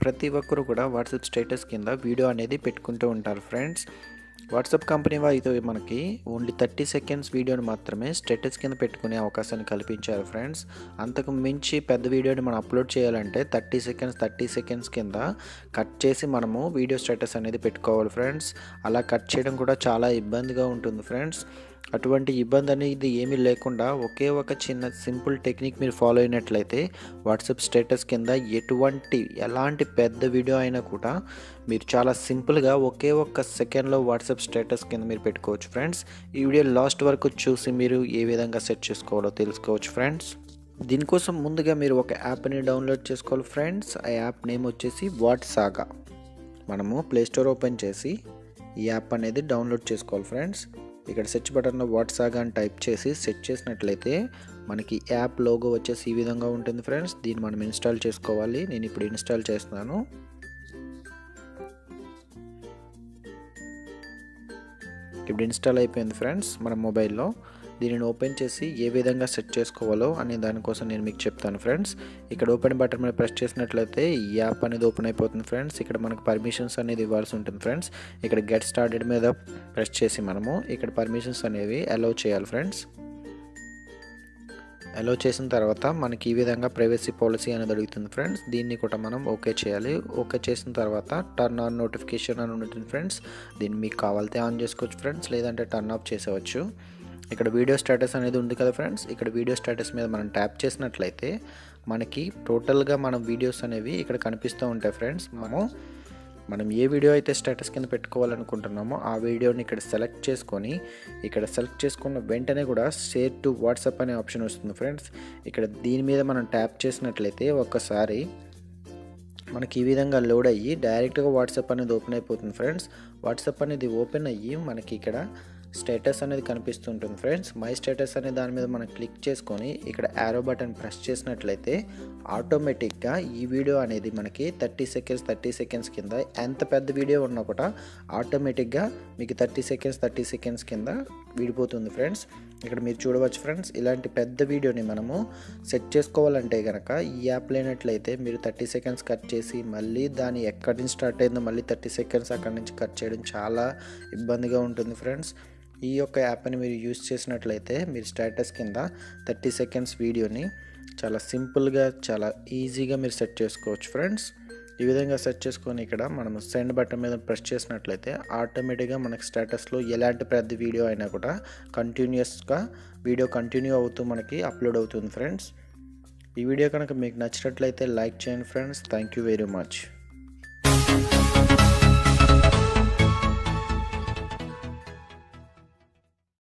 ప్రతి ఒక్కరు కూడా వాట్సాప్ స్టేటస్ కింద వీడియో అనేది పెట్టుకుంటూ ఉంటారు ఫ్రెండ్స్. వాట్సాప్ కంపెనీ అయితే మనకి ఓన్లీ 30 సెకండ్స్ వీడియోని మాత్రమే స్టేటస్ కింద పెట్టుకునే అవకాశాన్ని కల్పించారు ఫ్రెండ్స్. అంతకు మించి పెద్ద వీడియోని మనం అప్లోడ్ చేయాలంటే 30 సెకండ్స్ కింద కట్ చేసి మనము వీడియో స్టేటస్ అనేది పెట్టుకోవాలి ఫ్రెండ్స్. అలా కట్ చేయడం కూడా చాలా ఇబ్బందిగా ఉంటుంది ఫ్రెండ్స్. అటువంటి ఇబ్బంది అనేది ఏమీ లేకుండా ఒకే ఒక చిన్న సింపుల్ టెక్నిక్ మీరు ఫాలో అయినట్లయితే వాట్సాప్ స్టేటస్ కింద ఎలాంటి పెద్ద వీడియో అయినా కూడా మీరు చాలా సింపుల్గా ఒకే ఒక్క సెకండ్లో వాట్సాప్ స్టేటస్ కింద మీరు పెట్టుకోవచ్చు ఫ్రెండ్స్. ఈ వీడియో లాస్ట్ వరకు చూసి మీరు ఏ విధంగా సెట్ చేసుకోవాలో తెలుసుకోవచ్చు ఫ్రెండ్స్. దీనికోసం ముందుగా మీరు ఒక యాప్ని డౌన్లోడ్ చేసుకోవాలి ఫ్రెండ్స్. ఆ యాప్ నేమ్ వచ్చేసి వాట్సాగా. మనము ప్లేస్టోర్ ఓపెన్ చేసి ఈ యాప్ అనేది డౌన్లోడ్ చేసుకోవాలి ఫ్రెండ్స్. ఇక్కడ సెర్చ్ బటన్లో వాట్సాగా అని టైప్ చేసి సెట్ చేసినట్లయితే మనకి యాప్ లోగో వచ్చేసి ఈ విధంగా ఉంటుంది ఫ్రెండ్స్. దీన్ని మనం ఇన్స్టాల్ చేసుకోవాలి. నేను ఇప్పుడు ఇన్స్టాల్ చేస్తున్నాను. ఇప్పుడు ఇన్స్టాల్ అయిపోయింది ఫ్రెండ్స్ మన మొబైల్లో. దీనిని ఓపెన్ చేసి ఏ విధంగా సెట్ చేసుకోవాలో అనే దానికోసం నేను మీకు చెప్తాను ఫ్రెండ్స్. ఇక్కడ ఓపెన్ బటన్ మీద ప్రెస్ చేసినట్లయితే ఈ యాప్ అనేది ఓపెన్ అయిపోతుంది ఫ్రెండ్స్. ఇక్కడ మనకు పర్మిషన్స్ అనేది ఇవ్వాల్సి ఉంటుంది ఫ్రెండ్స్. ఇక్కడ గెట్ స్టార్టెడ్ మీద ప్రెస్ చేసి మనము ఇక్కడ పర్మిషన్స్ అనేవి అలౌ చేయాలి ఫ్రెండ్స్. అలౌ చేసిన తర్వాత మనకి ఈ విధంగా ప్రైవసీ పాలసీ అనేది అడుగుతుంది ఫ్రెండ్స్. దీన్ని కూడా మనం ఓకే చేయాలి. ఓకే చేసిన తర్వాత టర్న్ ఆన్ నోటిఫికేషన్ అని ఉంటుంది ఫ్రెండ్స్. దీన్ని మీకు కావాలితే ఆన్ చేసుకోవచ్చు ఫ్రెండ్స్, లేదంటే టర్న్ ఆఫ్ చేసేవచ్చు. ఇక్కడ వీడియో స్టేటస్ అనేది ఉంది కదా ఫ్రెండ్స్. ఇక్కడ వీడియో స్టేటస్ మీద మనం ట్యాప్ చేసినట్లయితే మనకి టోటల్గా మన వీడియోస్ అనేవి ఇక్కడ కనిపిస్తూ ఉంటాయి ఫ్రెండ్స్. మనం ఏ వీడియో అయితే స్టేటస్ కింద పెట్టుకోవాలనుకుంటున్నామో ఆ వీడియోని ఇక్కడ సెలెక్ట్ చేసుకొని ఇక్కడ సెలెక్ట్ చేసుకున్న వెంటనే కూడా షేర్ టు వాట్సాప్ అనే ఆప్షన్ వస్తుంది ఫ్రెండ్స్. ఇక్కడ దీని మీద మనం ట్యాప్ చేసినట్లయితే ఒక్కసారి మనకి ఈ విధంగా లోడ్ అయ్యి డైరెక్ట్గా వాట్సాప్ అనేది ఓపెన్ అయిపోతుంది ఫ్రెండ్స్. వాట్సాప్ అనేది ఓపెన్ అయ్యి మనకి ఇక్కడ స్టేటస్ అనేది కనిపిస్తుంటుంది ఫ్రెండ్స్. మై స్టేటస్ అనే దాని మీద మనం క్లిక్ చేసుకొని ఇక్కడ యారో బటన్ ప్రెస్ చేసినట్లయితే ఆటోమేటిక్గా ఈ వీడియో అనేది మనకి 30 సెకండ్స్ కింద ఎంత పెద్ద వీడియో ఉన్నా కూడా ఆటోమేటిక్గా మీకు 30 సెకండ్స్ కింద విడిపోతుంది ఫ్రెండ్స్. ఇక్కడ మీరు చూడవచ్చు ఫ్రెండ్స్. ఇలాంటి పెద్ద వీడియోని మనము సెట్ చేసుకోవాలంటే కనుక ఈ యాప్ లేనట్లయితే మీరు 30 సెకండ్స్ కట్ చేసి మళ్ళీ దాన్ని ఎక్కడి నుంచి స్టార్ట్ అయిందో మళ్ళీ 30 సెకండ్స్ అక్కడి నుంచి కట్ చేయడం చాలా ఇబ్బందిగా ఉంటుంది ఫ్రెండ్స్. ఈ యొక్క యాప్ని మీరు యూజ్ చేసినట్లయితే మీరు స్టేటస్ కింద 30 సెకండ్స్ వీడియోని చాలా సింపుల్గా చాలా ఈజీగా మీరు సెట్ చేసుకోవచ్చు ఫ్రెండ్స్. ఈ విధంగా సెట్ చేసుకొని ఇక్కడ మనం సెండ్ బటన్ మీద ప్రెస్ చేసినట్లయితే ఆటోమేటిక్గా మనకి స్టేటస్లో ఎలాంటి పెద్ద వీడియో అయినా కూడా కంటిన్యూస్గా వీడియో కంటిన్యూ అవుతూ మనకి అప్లోడ్ అవుతుంది ఫ్రెండ్స్. ఈ వీడియో కనుక మీకు నచ్చినట్లయితే లైక్ చేయండి friends. Thank you very much.